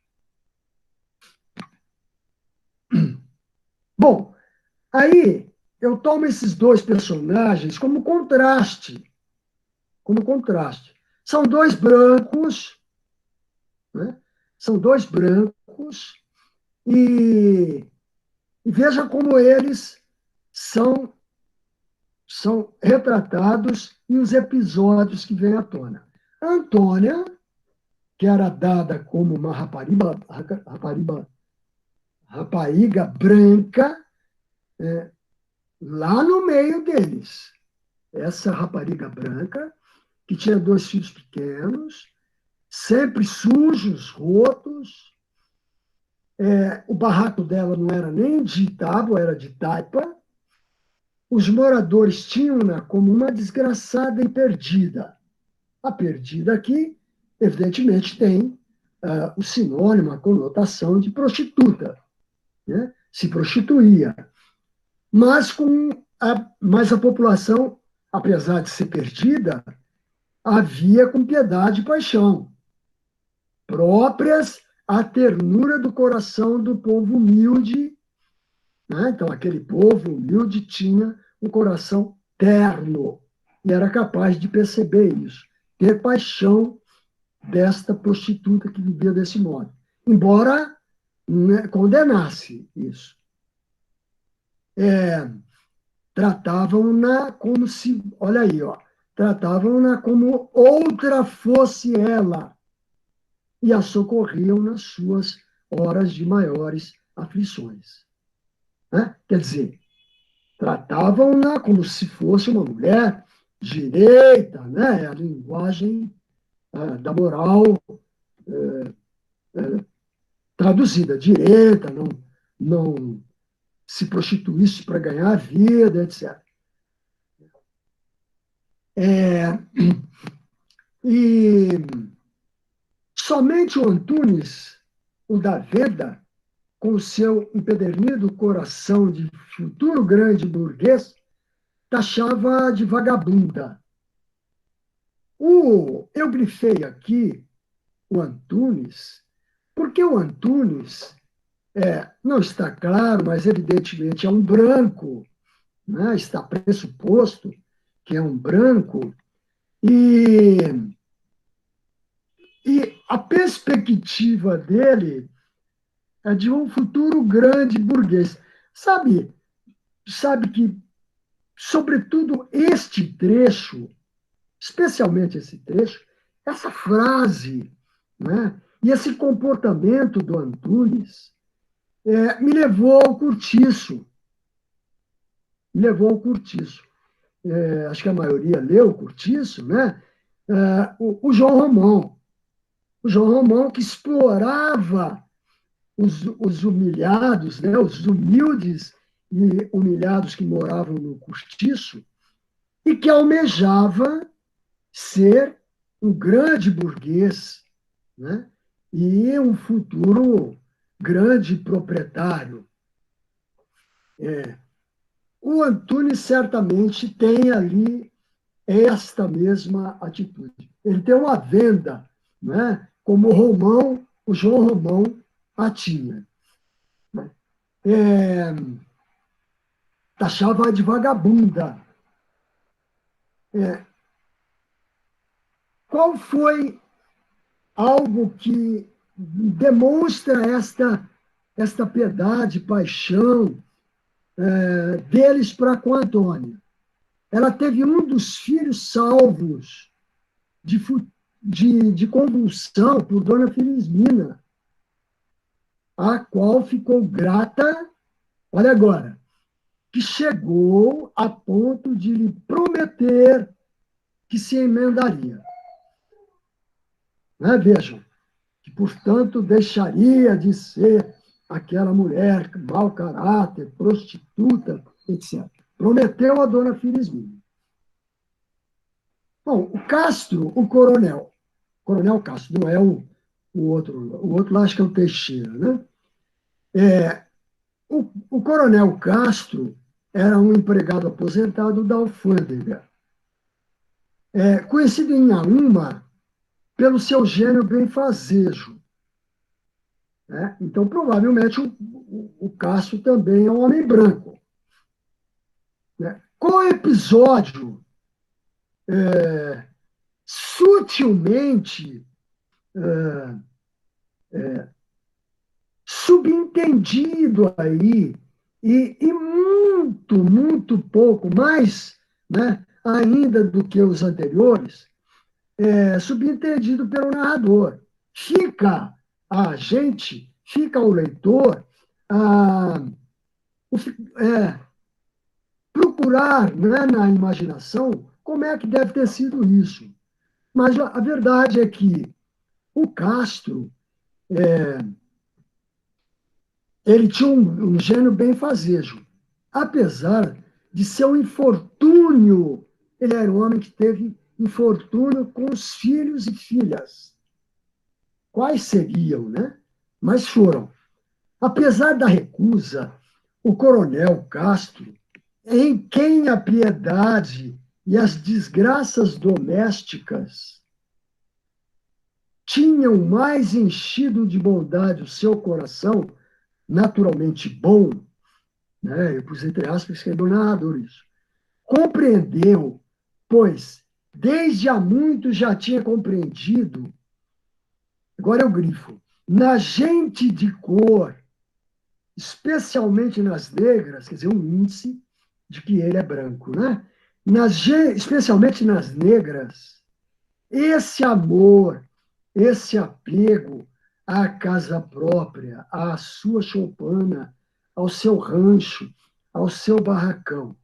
Bom, aí eu tomo esses dois personagens como contraste. São dois brancos, né? São dois brancos, e veja como eles são retratados e os episódios que vêm à tona. A Antônia, que era dada como uma rapariga rapariga branca lá no meio deles. Essa rapariga branca, que tinha 2 filhos pequenos, sempre sujos, rotos. O barraco dela não era nem de tábua, era de taipa. Os moradores tinham-na como uma desgraçada e perdida. A perdida aqui, evidentemente, tem o sinônimo, a conotação de prostituta. Né? Se prostituía. Mas a população, apesar de ser perdida, havia com piedade e paixão, próprias à ternura do coração do povo humilde. Né? Então, aquele povo humilde tinha um coração terno e era capaz de perceber isso, ter paixão desta prostituta que vivia desse modo, embora condenasse isso. Tratavam-na como se, olha aí, tratavam-na como outra fosse ela e a socorriam nas suas horas de maiores aflições. Né? Quer dizer, tratavam-na como se fosse uma mulher direita, né? A linguagem da moral traduzida, direita, não se prostituísse para ganhar a vida, etc. E somente o Antunes, o da Venda, com seu empedernido coração de futuro grande burguês, taxava de vagabunda. Eu grifei aqui o Antunes, porque o Antunes não está claro, mas evidentemente é um branco, né? Está pressuposto que é um branco, e a perspectiva dele é de um futuro grande burguês. Sabe que, sobretudo, este trecho, especialmente esse trecho, essa frase, né, e esse comportamento do Antunes me levou ao Curtiço. Acho que a maioria leu o Curtiço, né? O João Romão. O João Romão, que explorava os humilhados, né? Os humildes e humilhados que moravam no Curtiço, e que almejava ser um grande burguês, né? E um futuro grande proprietário. O Antunes certamente tem ali esta mesma atitude. Ele tem uma venda, né? Como o João Romão a tinha. Taxava de vagabunda. Qual foi algo que demonstra esta piedade, paixão deles para com a Antônia? Ela teve um dos filhos salvos de convulsão por Dona Felizmina, a qual ficou grata, olha agora, que chegou a ponto de lhe prometer que se emendaria. Né? Vejam, que, portanto, deixaria de ser aquela mulher mau caráter, prostituta, etc. Prometeu a Dona Felizmina. Bom, o Castro, o Coronel Castro, não é o outro lá acho que é o Teixeira, né? O Coronel Castro era um empregado aposentado da alfândega, conhecido em Inhaúma pelo seu gênio benfazejo. Né? Então, provavelmente, o Castro também é um homem branco. Né? Com o episódio sutilmente subentendido aí, e muito, muito pouco, mais, né, ainda do que os anteriores, subentendido pelo narrador. Fica ao leitor procurar, né, na imaginação como é que deve ter sido isso. Mas a verdade é que o Castro, ele tinha um gênio benfazejo. Apesar de seu infortúnio, ele era um homem que teve infortúnio com os filhos e filhas. Quais seriam, né? Mas foram. Apesar da recusa, o coronel Castro, em quem a piedade e as desgraças domésticas tinham mais enchido de bondade o seu coração, naturalmente bom, né? Eu pus entre aspas que é do narrador isso, compreendeu, pois desde há muito já tinha compreendido, agora é o grifo, na gente de cor, especialmente nas negras, quer dizer, um índice de que ele é branco, né? Especialmente nas negras, esse amor, esse apego à casa própria, à sua choupana, ao seu rancho, ao seu barracão.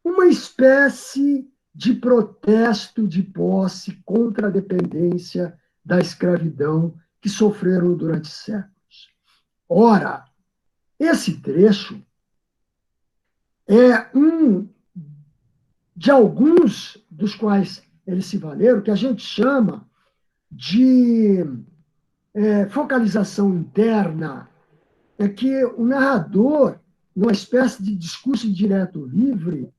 Uma espécie de protesto de posse contra a dependência da escravidão que sofreram durante séculos. Ora, esse trecho é um de alguns dos quais eles se valeram, que a gente chama de focalização interna, é que o narrador, numa espécie de discurso direto livre,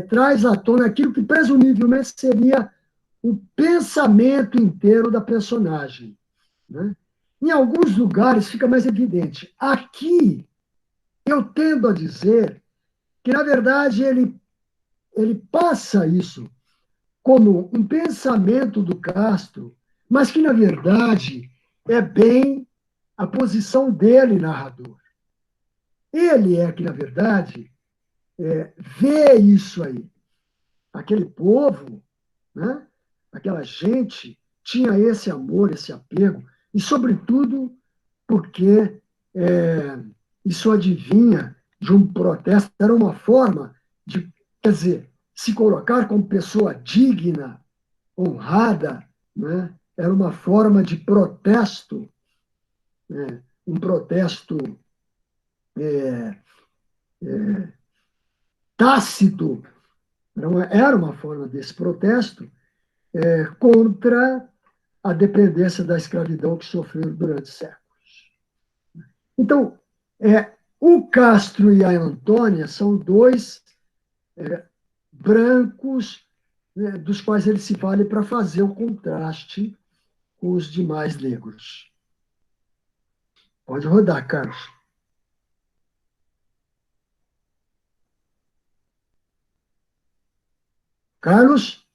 traz à tona aquilo que presumivelmente seria o pensamento inteiro da personagem, né? Em alguns lugares fica mais evidente. Aqui, eu tendo a dizer que, na verdade, ele passa isso como um pensamento do Castro, mas que, na verdade, é bem a posição dele, narrador. Ele é que, na verdade, vê isso aí. Aquele povo, né? Aquela gente tinha esse amor, esse apego, e, sobretudo, porque isso advinha de um protesto, era uma forma de, quer dizer, se colocar como pessoa digna, honrada, né? Era uma forma de protesto, né? Um protesto tácito, era uma forma desse protesto contra a dependência da escravidão que sofreram durante séculos. Então, o Castro e a Antônia são dois brancos, né, dos quais ele se vale para fazer o contraste com os demais negros. Pode rodar, Carlos. Carlos?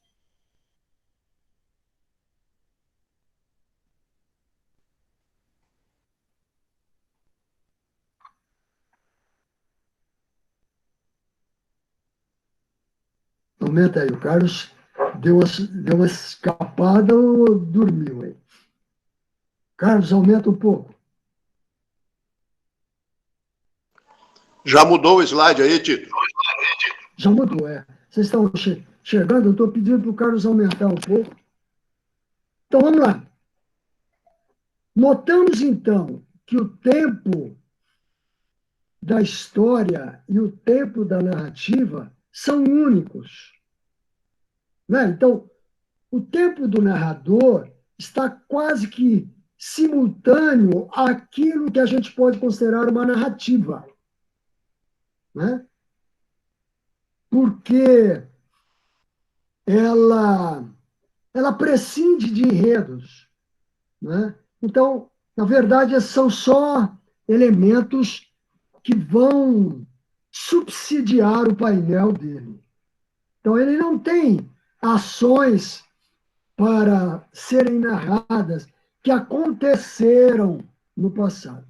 Aumenta aí, o Carlos deu uma escapada ou dormiu aí? Carlos, aumenta um pouco. Já mudou o slide aí, Tito? Já mudou, Vocês estão chegando, eu estou pedindo para o Carlos aumentar um pouco. Então, vamos lá. Notamos, então, que o tempo da história e o tempo da narrativa são únicos, né? Então, o tempo do narrador está quase que simultâneo àquilo que a gente pode considerar uma narrativa, né? Porque ela prescinde de enredos, né? Então, na verdade, são só elementos que vão subsidiar o painel dele. Então, ele não tem ações para serem narradas que aconteceram no passado.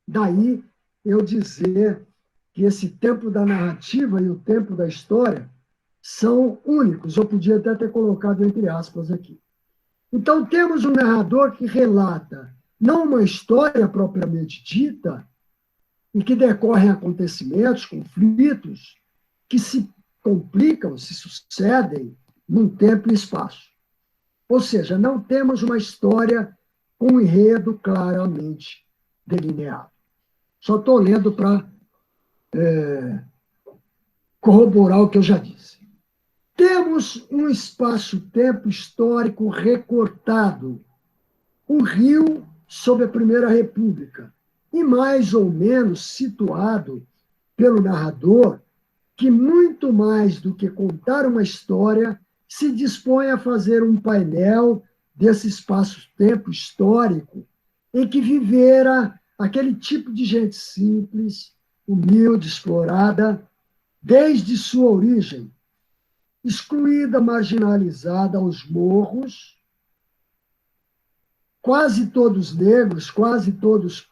Daí eu dizer que esse tempo da narrativa e o tempo da história são únicos. Eu podia até ter colocado entre aspas aqui. Então, temos um narrador que relata não uma história propriamente dita, em que decorrem acontecimentos, conflitos, que se complicam, se sucedem num tempo e espaço. Ou seja, não temos uma história com um enredo claramente delineado. Só estou lendo para corroborar o que eu já disse. Temos um espaço-tempo histórico recortado, o Rio sob a Primeira República, e mais ou menos situado pelo narrador, que muito mais do que contar uma história, se dispõe a fazer um painel desse espaço-tempo histórico em que vivera aquele tipo de gente simples, humilde, explorada, desde sua origem, excluída, marginalizada aos morros, quase todos negros, quase todos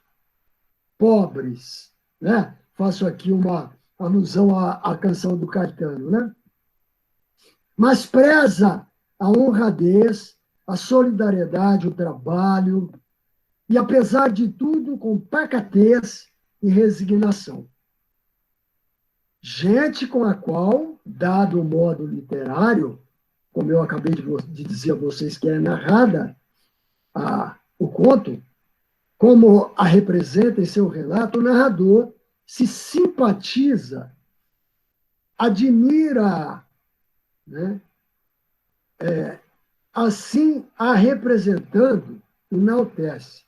pobres, né? Faço aqui uma alusão à canção do Caetano, né? Mas preza a honradez, a solidariedade, o trabalho, e, apesar de tudo, com pacatez e resignação. Gente com a qual, dado o modo literário, como eu acabei de dizer a vocês que é narrada o conto, como a representa em seu relato, o narrador se simpatiza, admira, né? Assim a representando, enaltece.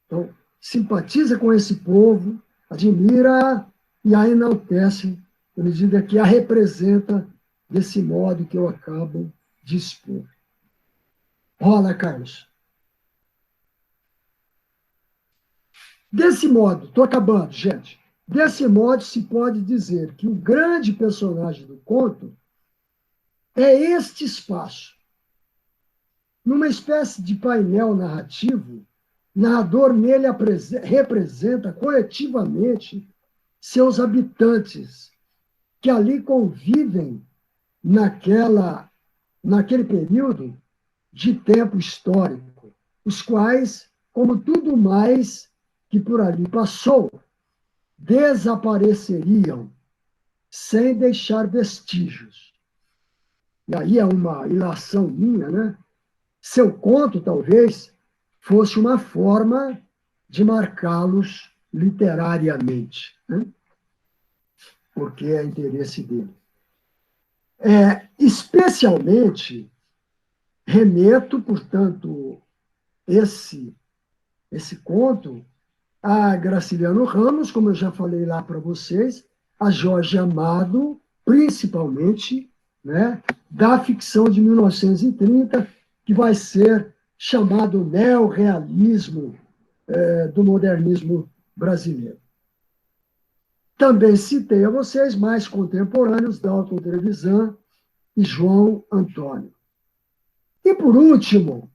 Então, simpatiza com esse povo, admira e a enaltece, à medida que a representa desse modo que eu acabo de expor. Rola, Carlos. Desse modo, estou acabando, gente. Desse modo, se pode dizer que o grande personagem do conto é este espaço. Numa espécie de painel narrativo, o narrador nele representa coletivamente seus habitantes, que ali convivem naquele período de tempo histórico, os quais, como tudo mais que por ali passou, desapareceriam sem deixar vestígios. E aí é uma ilação minha, né? Seu conto, talvez, fosse uma forma de marcá-los literariamente, né? Porque é interesse dele. Especialmente, remeto, portanto, esse conto a Graciliano Ramos, como eu já falei lá para vocês, a Jorge Amado, principalmente, né, da ficção de 1930, que vai ser chamado neorrealismo do modernismo brasileiro. Também citei a vocês mais contemporâneos, Dalton Trevisan e João Antônio. E, por último,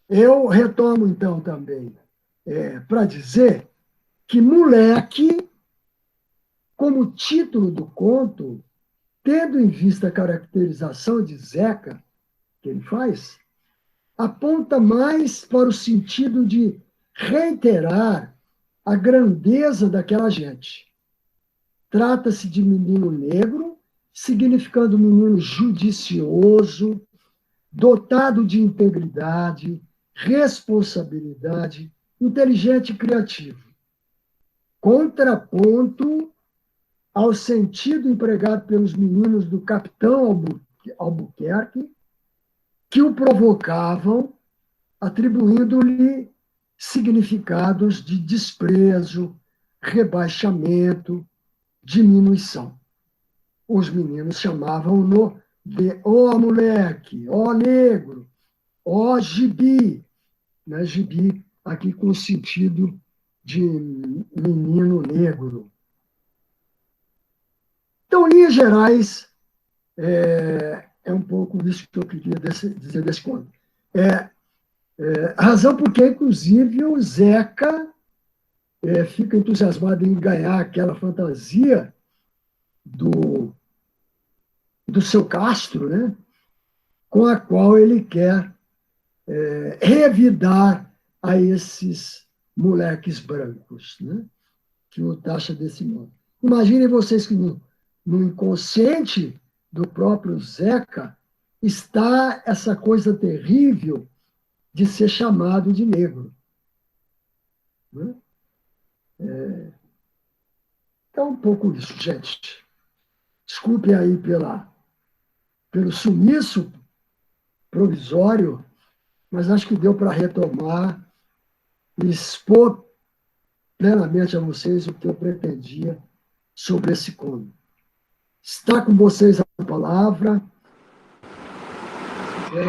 eu retomo, então, também para dizer que Moleque, como título do conto, tendo em vista a caracterização de Zeca que ele faz, aponta mais para o sentido de reiterar a grandeza daquela gente. Trata-se de menino negro, significando menino judicioso, dotado de integridade, responsabilidade, inteligente e criativo. Contraponto ao sentido empregado pelos meninos do capitão Albuquerque, que o provocavam, atribuindo-lhe significados de desprezo, rebaixamento, diminuição. Os meninos chamavam-no de ó moleque, ó negro, ó gibi, né? Gibi aqui com o sentido de menino negro. Então, em linhas gerais, é um pouco isso que eu queria dizer desse conto. A razão por que, inclusive, o Zeca fica entusiasmado em ganhar aquela fantasia do seu Castro, né? Com a qual ele quer revidar a esses moleques brancos, né? que o taxa desse modo. Imaginem vocês que no inconsciente do próprio Zeca está essa coisa terrível de ser chamado de negro. Né? Então, um pouco isso, gente. Desculpe aí pelo sumiço provisório, mas acho que deu para retomar e expor plenamente a vocês o que eu pretendia sobre esse cômodo. Está com vocês a palavra.